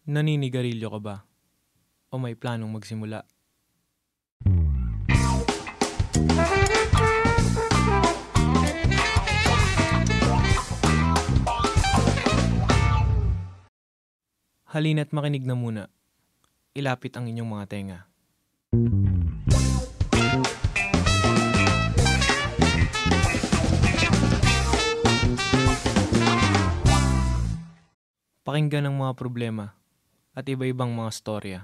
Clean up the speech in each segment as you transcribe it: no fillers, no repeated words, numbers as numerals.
Naninigarilyo ka ba? O may planong magsimula? Halina't makinig na muna. Ilapit ang inyong mga tenga. Pakinggan ang mga problema at iba-ibang mga storya.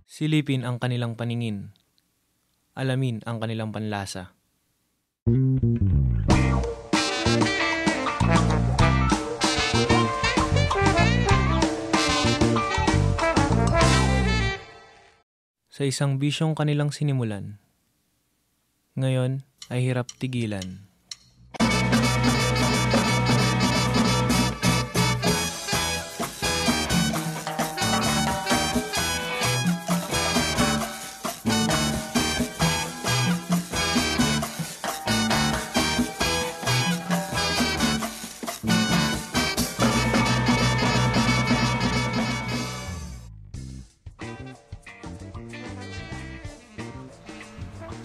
Silipin ang kanilang paningin. Alamin ang kanilang panlasa. Sa isang bisyong kanilang sinimulan, ngayon ay hirap tigilan.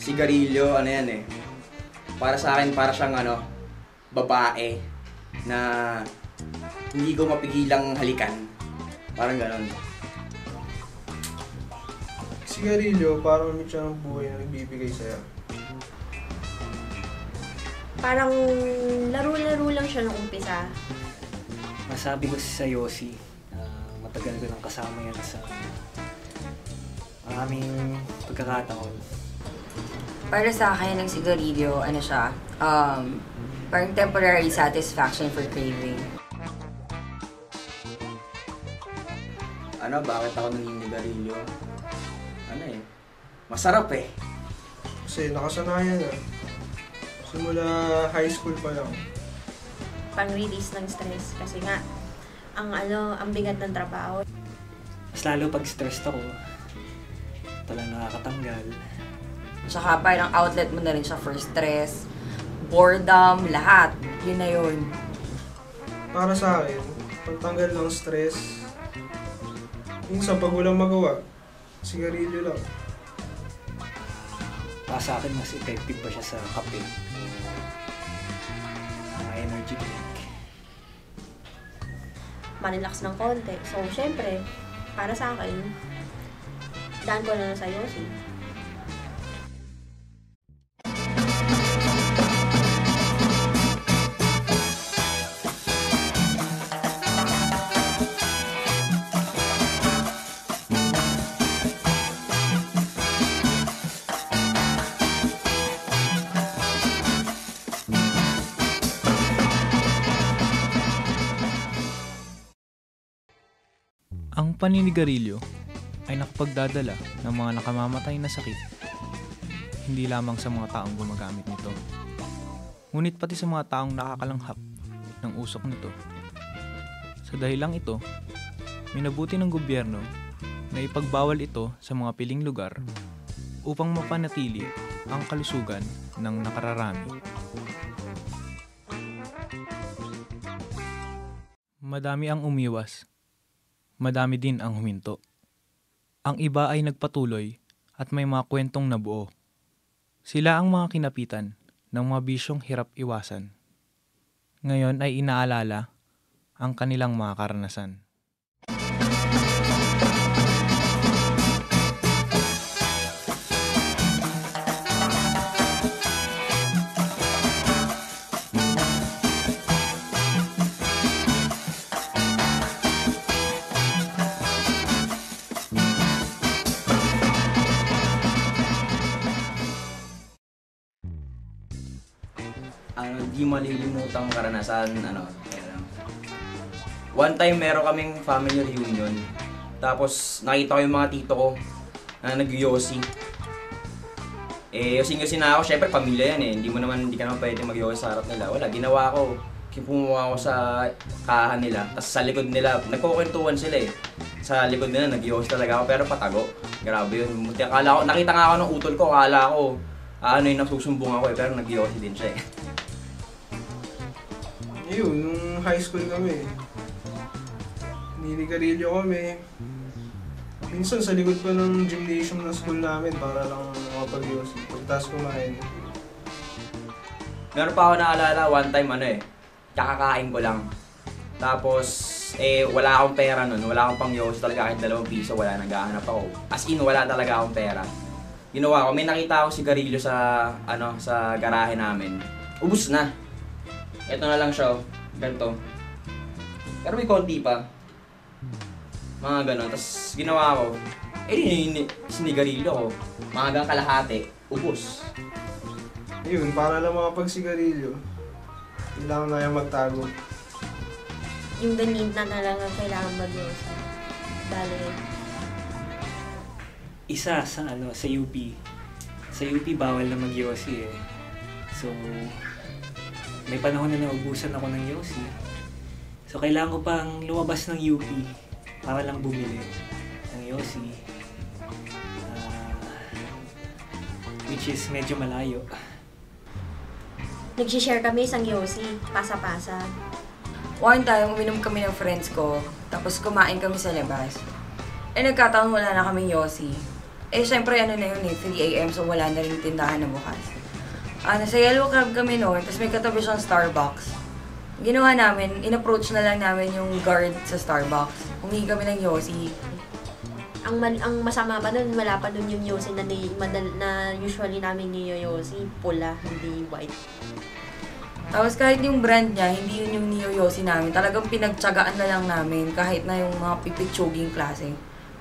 Sigarilyo, ano yan eh. Para sa akin, para siyang babae na hindi ko mapigilang halikan. Parang ganon. Sigarilyo, parang ano siya ng buhay na nagbibigay sa'yo. Parang laro-laro lang siya nung umpisa. Masabi ko sa Yossi, matagal ko nang kasama yan sa maraming pagkakataon. Para sa akin, ang sigarilyo, parang temporary satisfaction for craving. Bakit ako naninigarilyo? Masarap eh. Kasi nakasanayan na. Simula high school pa lang. Pang-release ng stress kasi nga, ang bigat ng trabaho. Mas lalo pag stressed ako, ito lang nakakatanggal. Tsaka parang outlet mo na rin siya for stress, boredom, lahat. Yun na yun. Para sa akin, pagtanggal ng stress, minsan pag walang magawa, sigarilyo lang. Para sa akin, mas effective pa siya sa kape. Mga energy drink. Marelax ng konti. So, syempre, para sa akin, daan ko na sa Yossi. Ang paninigarilyo ay nakapagdadala ng mga nakamamatay na sakit, hindi lamang sa mga taong gumagamit nito, ngunit pati sa mga taong nakakalanghap ng usok nito. Sa dahilang ito, minabuti ng gobyerno na ipagbawal ito sa mga piling lugar upang mapanatili ang kalusugan ng nakararami. Madami ang umiwas. Madami din ang huminto. Ang iba ay nagpatuloy at may mga kwentong nabuo. Sila ang mga kinapitan ng mga bisyong hirap iwasan. Ngayon ay inaalala ang kanilang mga karanasan. Di malilimutang karanasan, one time meron kaming family reunion. Tapos nakita ko yung mga tito ko na nag-yosi. Yosi-yosi na ako, syempre pamilya yan eh. Hindi ka naman pwede mag-yosi sa harap nila. Wala, ginawa ko. Pumuha ako sa kahan nila. Tapos sa likod nila, nagkukwentuhan sila eh. Sa likod nila, nag-yosi talaga ako pero patago. Grabe yun. Nakita nga ako ng utol ko, akala ko yung nasusumbong ako pero nag-Yossi din siya eh. Yun, nung high school kami, ninigarilyo kami. Minsan sa likod pa ng gymnasium ng school namin para lang makapag-Yossi. Pagtas kumain. Meron pa ako naalala, one time kakakain ko lang. Tapos, wala akong pera nun. Wala akong pang Yossi talaga, kahit 2 piso, wala, naghahanap ako. As in, wala talaga akong pera. Ginawa ko, may nakita akong sigarilyo sa garahe namin. Ubus na. Ito na lang siya, ganito. Pero may konti pa. Mga ganon. Tapos ginawa ko, sinigarilyo ko. Mga hanggang kalahati, ubus. Yun, para lang makapagsigarilyo, kailangan na yung magtago. Yung ganit na lang ang kailangan mag-Yossi. Bale, Isa sa UP. Sa UP bawal na mag-Yossi eh. So, may panahon na naubusan ako ng Yossi. So, kailangan ko pang lumabas ng UP para lang bumili ng Yossi. Which is medyo malayo. nagsishare kami isang Yossi, pasa-pasa. One time, uminom kami ng friends ko, tapos kumain kami sa labas. Nagkataon wala na kaming Yossi. Syempre, 3 AM, so wala na rin tindahan na bukas. Nasa Yellow Crab kami noon, tapos may katabi siyang Starbucks. Ginawa namin, in-approach na lang namin yung guard sa Starbucks. Humingi kami ng Yossi. Ang masama pa nun, wala pa nun yung Yossi na usually namin Yossi, pula, hindi white. Tapos kahit yung brand niya, hindi yun yung Neo Yossi namin. Talagang pinagtsagaan na lang namin kahit na yung mga pipitsuging klase.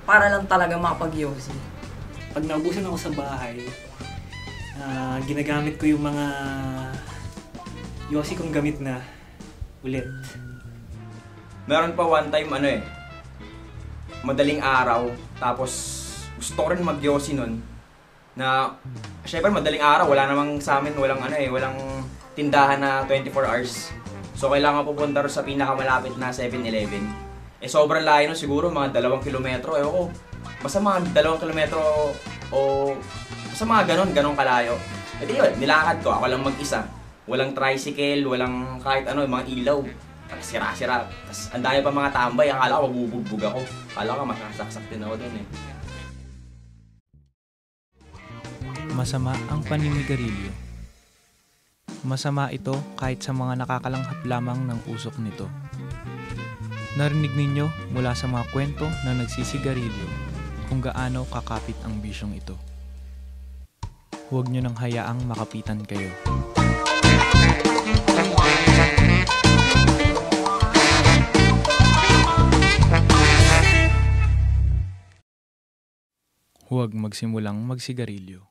Para lang talaga makapag-Yossi. Pag naubusan ako sa bahay, ginagamit ko yung mga Yossi kong gamit na ulit. Meron pa one time madaling araw, tapos gusto ko rin mag-Yossi nun. Na, syempre madaling araw, wala namang sa amin, walang tindahan na 24 hours. So kailangan pupunta rin sa pinakamalapit na 7-Eleven. Sobrang layo nun siguro, mga 2 kilometro, ewan ko. Basta mga 2 kilometro o basta mga ganun kalayo. Di yun, nilakad ko, ako lang mag-isa. Walang tricycle, walang kahit mga ilaw. Sira-sira. Tapos ang dami pa mga tambay, akala ko mabubugbog ako. Akala ko masasaksak din ako dun eh. Masama ang paninigarilyo. Masama ito kahit sa mga nakakalanghap lamang ng usok nito. Narinig ninyo mula sa mga kwento na nagsisigarilyo kung gaano kakapit ang bisyong ito. Huwag nyo nang hayaang makapitan kayo. Huwag magsimulang magsigarilyo.